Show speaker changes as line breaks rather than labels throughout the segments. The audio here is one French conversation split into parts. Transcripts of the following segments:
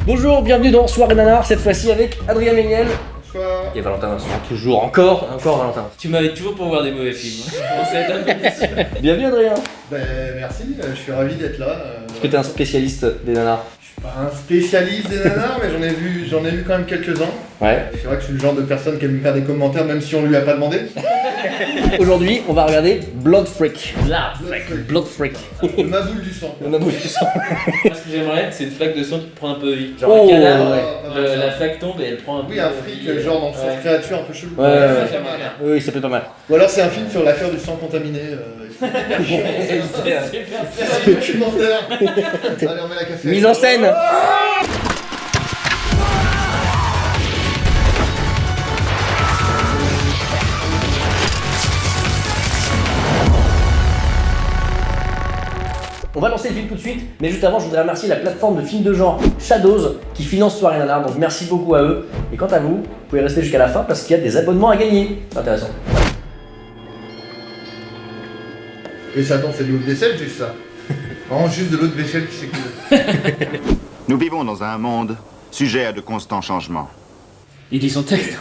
Bonjour, bienvenue dans Soirée Nanar, cette fois-ci avec Adrien Méniel.
Bonsoir.
Et Valentin Vincent, toujours, encore Valentin.
Tu m'avais toujours pour voir des mauvais films. On s'est un peu déçu.
Bienvenue Adrien.
Merci, je suis ravi d'être là.
Est-ce que t'es un spécialiste des nanars?
Je suis pas un spécialiste des nanars, mais j'en ai vu quand même quelques-uns.
Ouais.
C'est vrai que je suis le genre de personne qui aime faire des commentaires même si on lui a pas demandé.
Aujourd'hui, on va regarder Blood Freak. Blood Freak.
Ma boule du sang.
On a bouffé ça.
Moi, ce que j'aimerais, c'est une flaque de sang qui te prend un peu vite. Genre
Oh,
un cadavre,
ouais.
Pas mal, ça.
la flaque tombe et elle prend un peu.
Oui, un fric, genre dans son créature un peu chelou.
Ouais,
Ça,
ouais.
j'aimerais bien.
Oui, ça peut être pas mal.
Ou alors c'est un film sur l'affaire du sang contaminé. C'est un documentaire. Allez, on met la café.
Mise en scène. On va lancer le film tout de suite, mais juste avant, je voudrais remercier la plateforme de films de genre Shadows qui finance Soirée Nanar, donc merci beaucoup à eux. Et quant à vous, vous pouvez rester jusqu'à la fin parce qu'il y a des abonnements à gagner. C'est intéressant.
Et ça, attends, c'est de l'eau de vaisselle, juste ça. Vraiment juste de l'eau de vaisselle qui s'écoule.
Nous vivons dans un monde sujet à de constants changements.
Il lit son texte.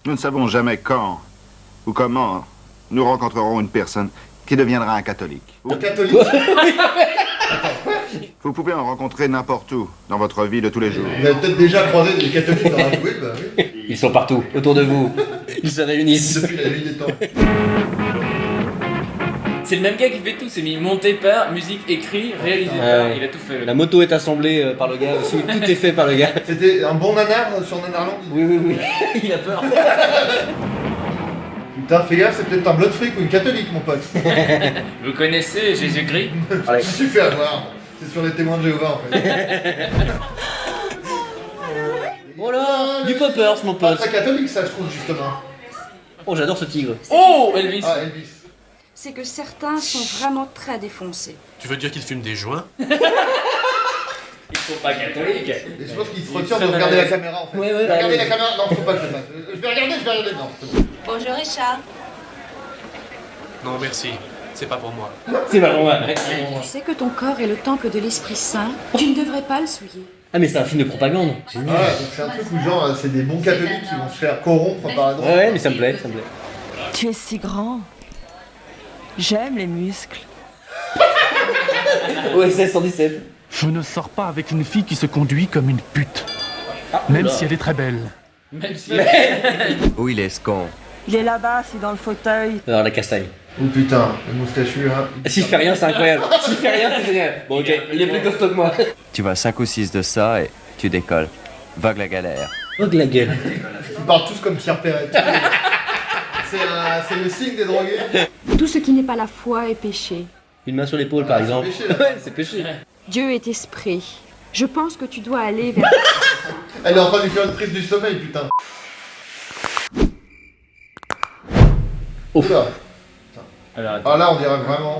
Nous ne savons jamais quand ou comment nous rencontrerons une personne qui deviendra un catholique.
Un catholique.
Vous pouvez en rencontrer n'importe où dans votre vie de tous les jours.
Vous avez peut-être déjà croisé des catholiques dans la rue, bah oui.
Ils sont partout, autour de vous. Ils se réunissent.
Depuis la nuit des temps.
C'est le même gars qui fait tout, c'est mis monté par, musique, écrit, réalisé par,
Ouais.
il a tout fait. le
La moto est assemblée par le gars aussi, tout est fait par le gars.
C'était un bon nanar sur Nanarland.
Oui. Il a peur.
Putain, fais gaffe, c'est peut-être un blood freak ou une catholique, mon pote.
Vous connaissez Jésus-Christ?
Je me suis fait avoir. C'est sur les témoins de Jéhovah, en fait.
Voilà, du poppers mon
Pas
pote.
très catholique, ça, je trouve, justement.
Oh, j'adore ce tigre.
Oh, Elvis.
Ah, Elvis.
C'est que certains sont vraiment très défoncés.
Tu veux dire qu'il fume des joints?
Ils sont pas catholiques.
Et je pense qu'il se retire de regarder la caméra, en fait.
Ouais,
Regardez la caméra. Non, faut pas que je le fasse. Je vais regarder, non. c'est bon.
Bonjour Richard.
Non, merci. C'est pas pour moi.
C'est pas moi.
Tu sais que ton corps est le temple de l'Esprit Saint. Tu ne devrais pas le souiller.
Ah, mais c'est un film de propagande. Génial.
Ouais, donc c'est un truc où, genre, c'est des bons catholiques qui vont se faire corrompre par la drogue.
Ouais, mais ça me plaît.
Tu es si grand. J'aime les muscles.
OSS 117.
Je ne sors pas avec une fille qui se conduit comme une pute. Même si elle est très belle.
Même si.
Où il est ce con?
Il est là-bas, c'est dans le fauteuil.
Alors, la castagne.
Oh putain, le moustachu, hein.
S'il fait rien, c'est incroyable. S'il fait rien, c'est génial. Bon, ok, il est plus costaud que moi.
Tu vois 5 ou 6 de ça et tu décolles. Vogue la galère.
Oh, de la gueule.
Ils parlent tous comme Pierre Perret. C'est le signe des drogués.
Tout ce qui n'est pas la foi est péché.
Une main sur l'épaule, par
c'est
exemple.
péché, là.
Ouais, c'est péché.
Dieu est esprit. Je pense que tu dois aller vers...
Elle est en train de lui faire une prise du sommeil, putain.
Ouf.
Oula.
Alors,
Ah là, on dirait vraiment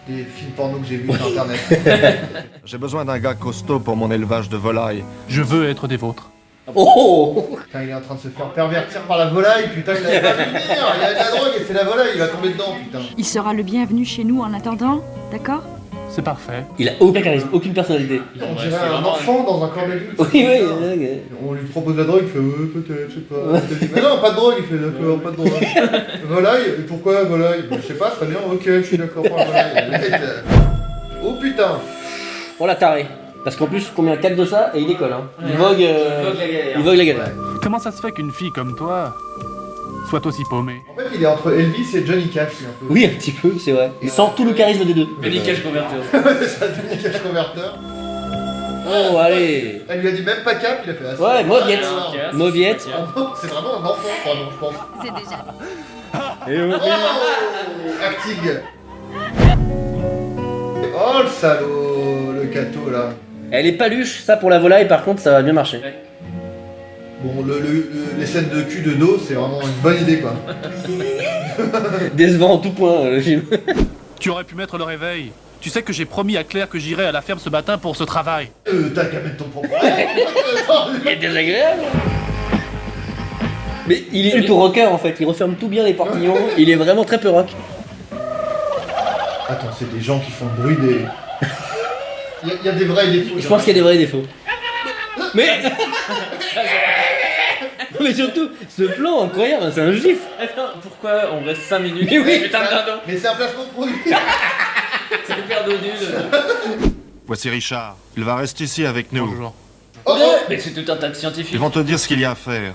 des films porno que j'ai vus sur internet.
J'ai besoin d'un gars costaud pour mon élevage de volailles.
Je veux être des vôtres.
Oh.
Putain, il est en train de se faire pervertir par la volaille, putain, il a pas pu venir. Il a de la drogue et c'est la volaille, il va tomber dedans, putain.
Il sera le bienvenu chez nous en attendant, d'accord?
C'est parfait.
Il a aucun charisme, aucune personnalité.
On
Ouais,
dirait
c'est
un
vraiment
enfant dans un corps d'adulte.
Oui, oui.
On lui propose de la drogue, il fait peut-être, je sais pas. Il dit, mais non, pas de drogue, il fait d'accord, pas de drogue. Volaille, et pourquoi volaille? Je sais pas, très bien, ok, je suis d'accord pour la volaille. Le mec, oh putain.
On l'a taré. Parce qu'en plus, combien 4 de ça et il décolle. Hein. Il
Ouais.
vogue.
vogue la galère.
Il vogue la galère.
Comment ça se fait qu'une fille comme toi soit aussi paumée?
En fait, il est entre Elvis et Johnny Cash, lui, un peu.
Oui, un petit peu, c'est vrai. Sans tout le charisme des deux.
Benny Cash Converter.
C'est ça, Johnny Cash Converter.
Oh, allez.
Elle lui a dit même pas cap, il a fait assez.
Ouais, Mauviette.
Ah,
Mauviette.
c'est vraiment un enfant, pardon, je pense.
C'est déjà...
Oh, acting. Oh, le salaud, le cateau, là.
Elle est paluche, ça pour la volaille, par contre, ça va bien marcher.
Bon, les scènes de cul de dos, c'est vraiment une bonne idée, quoi.
Décevant en tout point, le film.
Tu aurais pu mettre le réveil. Tu sais que j'ai promis à Claire que j'irais à la ferme ce matin pour ce travail.
T'as qu'à mettre ton propre.
Il est désagréable. Mais il est plutôt rocker en fait, il referme tout bien les portillons, il est vraiment très peu rock.
Attends, c'est des gens qui font le bruit des... Il y a des vrais et des faux.
Je pense qu'il y a des vrais et des faux. Mais... Mais surtout, ce plan incroyable, c'est un gif.
Attends, pourquoi on reste 5 minutes?
Mais oui.
Putain de dindon.
Mais c'est un placement de produit.
C'est hyper nul.
Voici Richard. Il va rester ici avec nous.
Bonjour.
Oh, oh.
Mais c'est tout un tas de scientifiques.
Ils vont te dire ce qu'il y a à faire.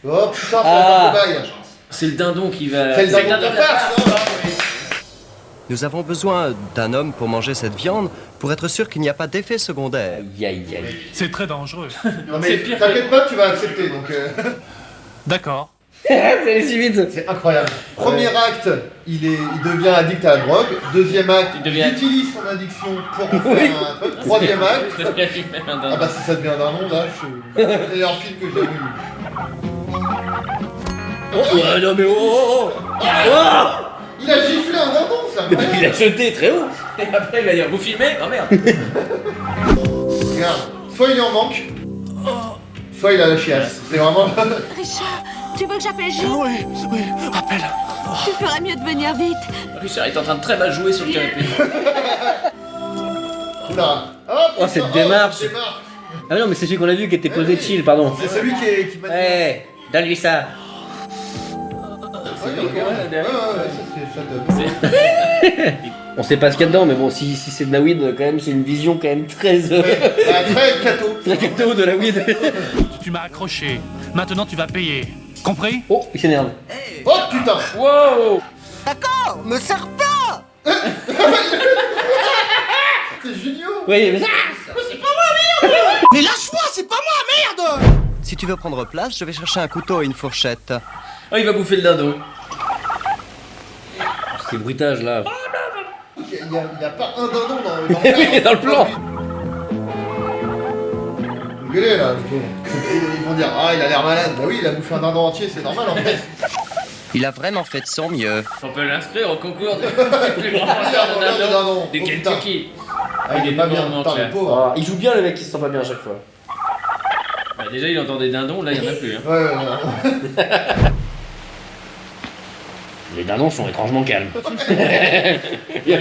Oh putain,
Ah.
c'est un cobaye.
C'est le dindon qui va...
C'est le dindon
dindon
de farce, non?
Nous avons besoin d'un homme pour manger cette viande pour être sûr qu'il n'y a pas d'effet secondaire.
Aïe aïe aïe.
C'est très dangereux.
Non
C'est
mais
pire
t'inquiète pas, tu vas accepter donc.
D'accord.
Ça allait si vite.
C'est incroyable. Premier acte, il devient addict à la drogue. Deuxième acte,
Il devient-
utilise son addiction pour en faire un truc. Troisième acte.
Ça devient lui-même un
Ah
dindon.
bah si ça devient un dindon là, c'est le meilleur film que j'ai jamais vu.
Oh, ouais, non mais oh, oh, oh.
Il a giflé un dindon, c'est
Il a
incroyable.
jeté très haut.
Et après il va dire, vous filmez? Oh merde.
Regarde, soit il en manque, soit il a la chiasse. C'est vraiment.
Richard, tu veux que j'appelle Gilles?
Oui, appelle.
Tu ferais mieux de venir vite.
Richard est en train de très mal jouer sur le canapé.
Là.
Oh, cette démarche.
démarche.
Ah mais non mais c'est celui qu'on a vu qui était posé chill, pardon.
C'est celui qui m'a dit.
Eh, donne-lui ça.
Ouais, ça c'est ça.
On sait pas ce qu'il y a dedans, mais bon, si c'est de la weed, quand même, c'est une vision quand même très...
Très cato.
très cato de la weed.
Tu m'as accroché. Maintenant, tu vas payer. Compris?
Oh, il s'énerve.
Oh putain.
Wow.
C'est Junio.
Oui, mais ça...
Si tu veux prendre place, je vais chercher un couteau et une fourchette.
Oh, il va bouffer le dindon.
C'est bruitage, là.
Il y a pas un dindon
Dans le plan.
Gueulez là. Ils vont dire ah il a l'air malade. Bah oui il a bouffé un dindon entier, c'est normal en fait.
Il a vraiment fait de son mieux.
On peut l'inscrire au concours de plus grand mangeur de
Mangeur de
dindon
dindon.
du
Oh, putain.
Kentucky.
Ah, il est pas bien,
Vraiment
putain,
clair.
le pauvre.
Ah, il joue bien, le mec qui se sent pas bien à chaque fois.
Bah, déjà, il entend des dindons, là, il y en a plus. Hein.
Ouais.
Les dindons sont étrangement calmes.
Ah.
Il y a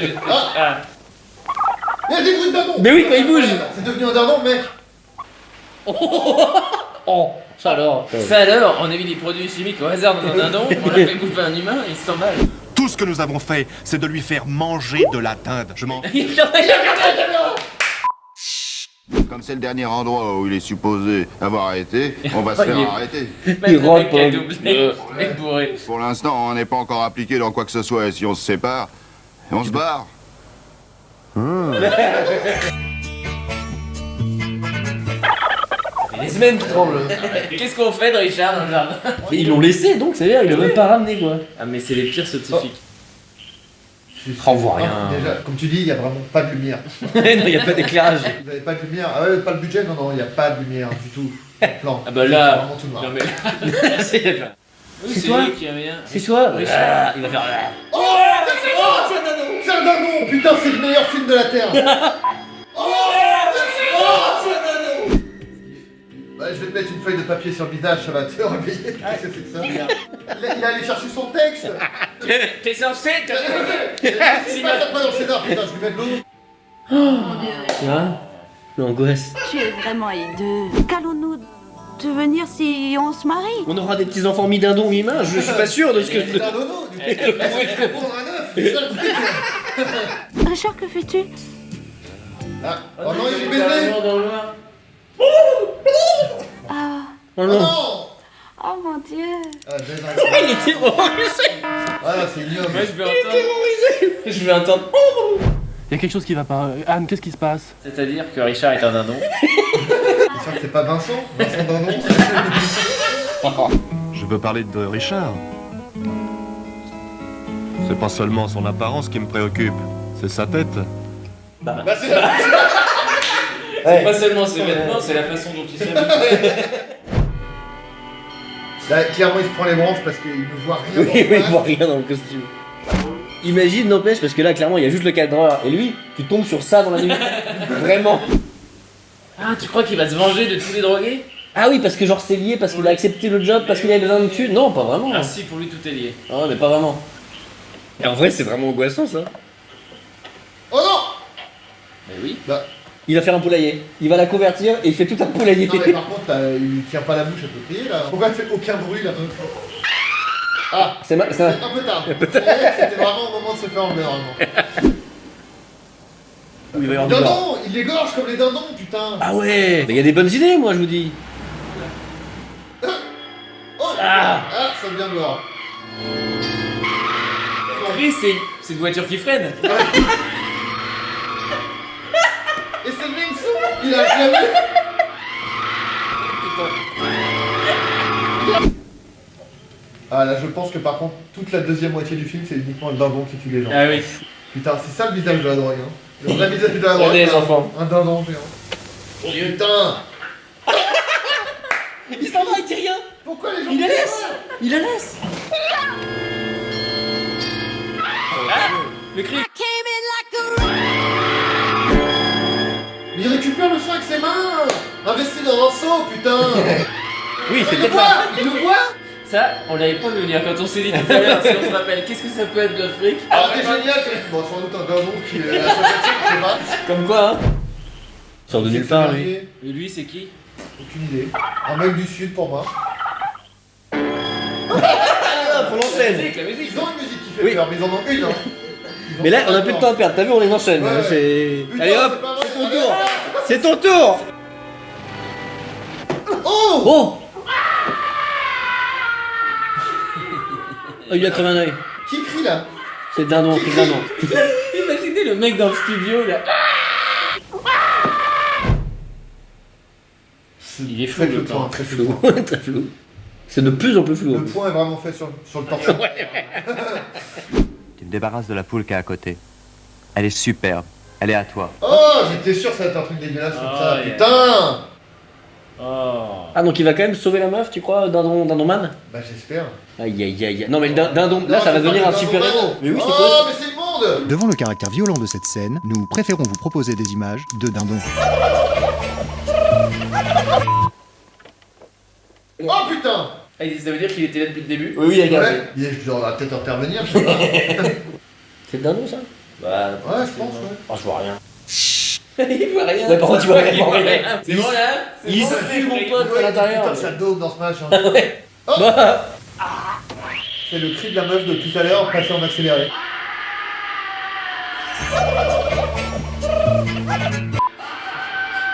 des bruits de dindon.
Mais oui, quand il bouge.
C'est devenu un dindon mec.
Oh, ça alors.
Ça alors, on a mis des produits chimiques au hasard dans un dindon, on l'a fait bouffer un humain, il se sent mal.
Tout ce que nous avons fait, c'est de lui faire manger de la dinde. Je m'en... Comme c'est le dernier endroit où il est supposé avoir été, on va se
Il est-
faire arrêter.
Il rentre
qui a
pendant-
doublé, mec bourré.
Pour l'instant, on n'est pas encore appliqué dans quoi que ce soit, et si on se sépare, on se barre.
Les semaines qui tremblent.
Qu'est-ce qu'on fait de Richard dans le jardin?
Mais ils l'ont laissé, donc c'est bien, ils l'ont même pas ramené, quoi.
Ah mais c'est les pires scientifiques.
On voit rien.
Déjà, comme tu dis, il y a vraiment pas de lumière.
Non, il y a pas d'éclairage.
Vous avez pas de lumière. Ah ouais, pas le budget. Non, il y a pas de lumière du tout. Le plan.
Ah bah là,
C'est vraiment tout noir.
non mais
C'est toi
lui qui a rien.
C'est toi
Richard.
Il va faire...
Oh, c'est un dindon. C'est un dindon. Putain, c'est le meilleur film de la terre. Oh, c'est un dindon. Bah, je vais te mettre une feuille de papier sur le visage, ça va te réveiller. Qu'est-ce que c'est que ça? Il est allé chercher son texte.
T'es censé
C'est pas ça dans le scénar, putain, je lui mets de l'eau.
Tu vois l'angoisse.
Tu es vraiment hideux. Qu'allons-nous devenir si on se marie?
On aura des petits enfants mi-dindons, mi-mains, je suis pas sûr de ce que...
C'est un dono, du coup. Est-ce que je peux prendre un œuf? C'est ça le truc.
Richard, que fais-tu?
Ah, oh non, il est baisé.
dans le noir.
Ah,
Oh
Oh
non.
non.
oh mon Dieu.
Ah, baisé.
Il est terrorisé.
Ah, c'est ignoble.
Moi je vais entendre. Je vais entendre.
Il y a quelque chose qui va pas. Anne, qu'est-ce qui se passe?
C'est-à-dire que Richard est un dindon.
J'espère que c'est pas Vincent Dindon.
Je veux parler de Richard. C'est pas seulement son apparence qui me préoccupe, c'est sa tête.
Bah, c'est
C'est pas seulement ses vêtements, c'est la façon dont il s'habille.
Là, clairement, il se prend les branches parce qu'il ne voit rien.
Oui, oui, il voit rien dans le costume. Imagine, n'empêche, parce que là, clairement, il y a juste le cadreur. Et lui, tu tombes sur ça dans la nuit. Vraiment.
Ah, tu crois qu'il va se venger de tous les drogués?
Ah oui, parce que genre c'est lié, parce qu'il a accepté le job, parce qu'il a besoin de thunes. Non, pas vraiment.
Ah si, pour lui tout est lié.
Ah, mais pas vraiment. Et en vrai, c'est vraiment angoissant, ça.
Oh non.
Mais oui.
Bah,
Il va faire un poulailler. Il va la convertir et il fait tout un poulailler.
Non mais par contre, il tient pas la bouche, elle peut crier là. Pourquoi elle fait aucun bruit la meuf? Ah,
C'est
un peu tard. C'était vraiment au moment de se faire enlever normalement.
Où il va y avoir du beurre.
Dindon, il égorge comme les dindons, putain.
Ah ouais. Mais il y a des bonnes idées, moi, je vous dis.
Oh, ah, ça devient noir.
Chris, c'est une voiture qui freine.
Et c'est le même son. Il a acclamé. Ah là, je pense que par contre, toute la deuxième moitié du film, c'est uniquement le dindon qui tue les gens.
Ah oui.
Putain, c'est ça le visage de la drogue, hein. Le vrai visage de la drogue.
Regardez les enfants.
Un dindon géant. Oh putain.
Il s'en va, il dit rien.
Pourquoi les gens
Il la laisse. Il la laisse.
Le cri.
Il récupère le sang avec ses mains. Investi dans un seau, putain.
Oui, c'est
Il le
peut-être
voit.
là.
Il le voit.
Ça, on l'avait pas vu venir quand on s'est dit tout à l'heure, si on se rappelle. Qu'est-ce que ça peut être de fric?
Alors t'es génial. Bon, sans doute un dindon qui est associatif, je sais pas.
Comme quoi, hein. Sort de nulle part, lui.
Et lui, c'est qui?
Aucune idée. Un mec du sud pour moi.
Ah, pour l'enchaîne.
La musique.
Ils ont une musique qui fait
Oui.
peur, mais ils en ont une, hein. Ils ont
Mais là,
pas
on a plus de temps à perdre. T'as vu, on les enchaîne.
Ouais.
C'est.
Putain,
Allez hop,
c'est pas vrai.
c'est ton tour. C'est ton tour.
Oh.
Oh. Oh, il a crevé un œil.
Qui crie là?
C'est dindon, c'est dindon.
Imaginez le mec dans le studio là. Il est flou
Faites
le
le point,
temps.
très flou.
Très flou. C'est de plus en plus flou.
Le point est vraiment fait sur le torchon.
Tu me débarrasses de la poule qui est à côté. Elle est superbe. Elle est à toi.
Oh, j'étais sûr que ça allait être un truc dégueulasse comme
Oh,
ça.
yeah.
Putain.
Oh.
Ah, donc il va quand même sauver la meuf, tu crois, dindon man?
Bah j'espère.
Aïe aïe aïe. Non, mais le dindon, là,
Non,
ça va
c'est pas
devenir
le
un super
dindon
héros.
man.
Mais oui, c'est
Oh,
quoi
mais c'est le monde.
Devant le caractère violent de cette scène, nous préférons vous proposer des images de dindons.
Oh putain.
Ah, ça veut dire qu'il était là depuis le début?
Oui, regarde.
Ouais. Je dois peut-être intervenir, je sais pas.
C'est le dindon, ça? Bah.
Ouais, je pense, ouais.
Oh, je vois rien.
Il voit rien.
Ouais, par contre, tu vois
Il
vraiment
voit
rien.
C'est bon là? C'est
Il
bon,
suit mon
Frick.
pote à l'intérieur.
Putain, ça dope dans ce match. Hein.
Ouais.
Oh.
Bah.
C'est le cri de la meuf de tout à l'heure passé en accéléré.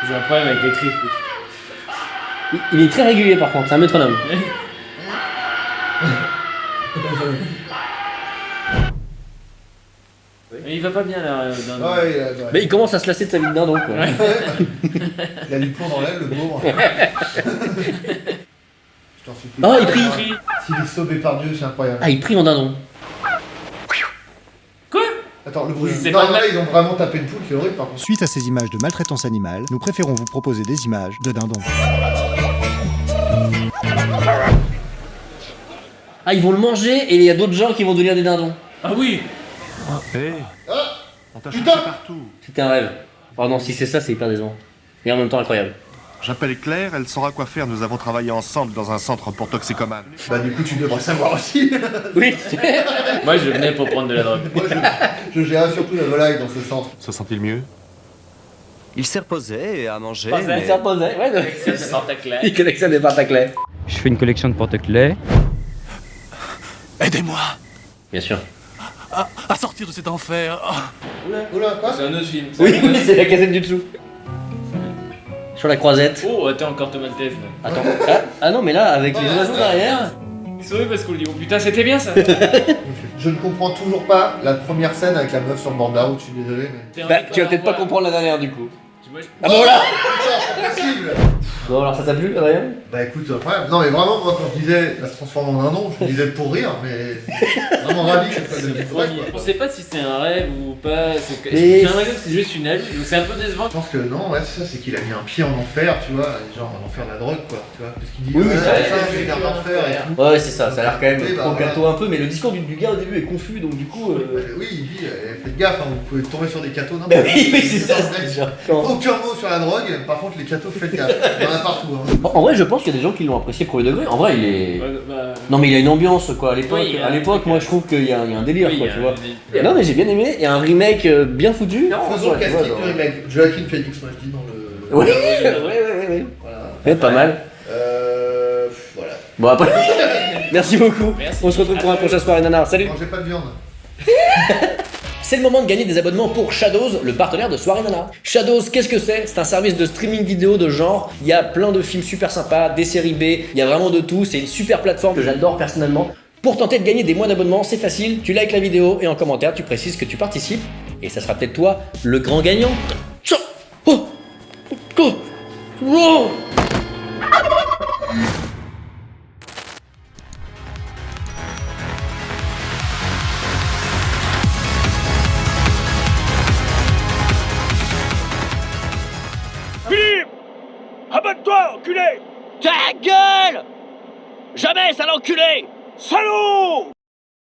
J'ai un problème avec les cris.
Il est très régulier, par contre. C'est un métronome.
Mais il va pas bien là. Dans...
Ouais,
Mais il commence à se lasser de sa vie de dindon, quoi.
il a du plomb dans l'aile, le pauvre. Je t'en supplie.
Oh, il prie.
S'il est sauvé par Dieu, c'est incroyable.
Ah, il prie en dindon.
Quoi?
Attends, le bruit.
C'est
Non,
pas
non,
mal.
là, ils ont vraiment tapé une poule, c'est horrible par contre.
Suite à ces images de maltraitance animale, nous préférons vous proposer des images de dindons.
Ah, ils vont le manger et il y a d'autres gens qui vont devenir des dindons.
Ah oui.
Hé,
Ah.
on t'a
Putain.
cherché partout.
C'était un rêve. Oh non, si c'est ça, c'est hyper décevant. Et en même temps incroyable.
J'appelle Claire, elle saura quoi faire. Nous avons travaillé ensemble dans un centre pour toxicomanes.
Bah, du coup, tu devrais savoir aussi.
Oui.
Moi je venais pour prendre de la drogue.
Moi, je gérais surtout la volaille dans ce centre.
Se sent-il mieux?
Il s'est reposé et a mangé.
Ça
mais-
s'est reposé. Ouais, donc-
C'est le porte-clés.
Il collectionne des portes à clés.
Je fais une collection de porte-clés.
Aidez-moi
Bien sûr.
à sortir de cet enfer. Oh.
Oula, quoi?
C'est un autre film.
Oui, c'est la casette du dessous. Sur la croisette.
Oh, attends, encore Thomas Maltese là.
Attends. Ah non, mais là, avec les oiseaux derrière.
Sauvé parce qu'on lui dit oh putain, c'était bien ça.
Je ne comprends toujours pas la première scène avec la meuf sur le bord de la route, je suis désolé, mais.
Bah, tu vas peut-être pas comprendre la dernière du coup.
Moi, je-
Ah bah voilà.
Putain, c'est possible!
Bon, alors ça t'a plu, Adrien?
Bah écoute, incroyable. Non, mais vraiment, moi, quand je disais elle se transforme en un nom, je disais pour rire, mais. Vraiment ravi que ça soit devenu vrai, quoi.
On sait pas si c'est un rêve ou pas.
Et-
J'ai l'impression que c'est juste une allusion. Donc c'est un peu décevant.
Je pense que non, ouais, c'est ça, c'est qu'il a mis un pied en enfer, tu vois, genre en enfer de la drogue, quoi, tu vois, parce qu'il dit
Oui, oui,
ouais,
ça,
c'est un enfer et tout.
Ouais, c'est ça, ça a l'air quand même
Oui, bah,
trop
voilà.
cato un peu, mais le discours du gars au début est confus, donc du coup.
Oui, il dit, faites gaffe, hein, vous pouvez tomber sur des cathos, non?
Bah oui, oui, c'est ça, c'est sûr.
Aucun mot sur la drogue, par contre, les cathos, faites gaffe. Il y en a partout. Hein.
En vrai, je pense qu'il y a des gens qui l'ont apprécié premier degré. En vrai, il est. Non, mais il y a une ambiance, quoi. À l'époque, moi, je trouve qu'il y a un délire, quoi, tu vois. Non, mais j'ai bien aimé. Il y a un remake bien foutu.
Faisons le casting du remake. Joaquin Phoenix, moi, je dis dans le.
Ouais. Voilà. Pas mal.
Voilà.
Bon, après. Merci beaucoup. On se retrouve pour un prochain soirée nanar. Salut.
Mangez pas de viande.
C'est le moment de gagner des abonnements pour Shadows, le partenaire de Soirée Nana. Shadows, qu'est-ce que c'est? C'est un service de streaming vidéo de genre. Il y a plein de films super sympas, des séries B, il y a vraiment de tout. C'est une super plateforme que j'adore personnellement. Pour tenter de gagner des mois d'abonnement, c'est facile. Tu likes la vidéo et en commentaire, tu précises que tu participes. Et ça sera peut-être toi, le grand gagnant.
Philippe! Abonne-toi, enculé! Ta gueule! Jamais, sale enculé! Salaud!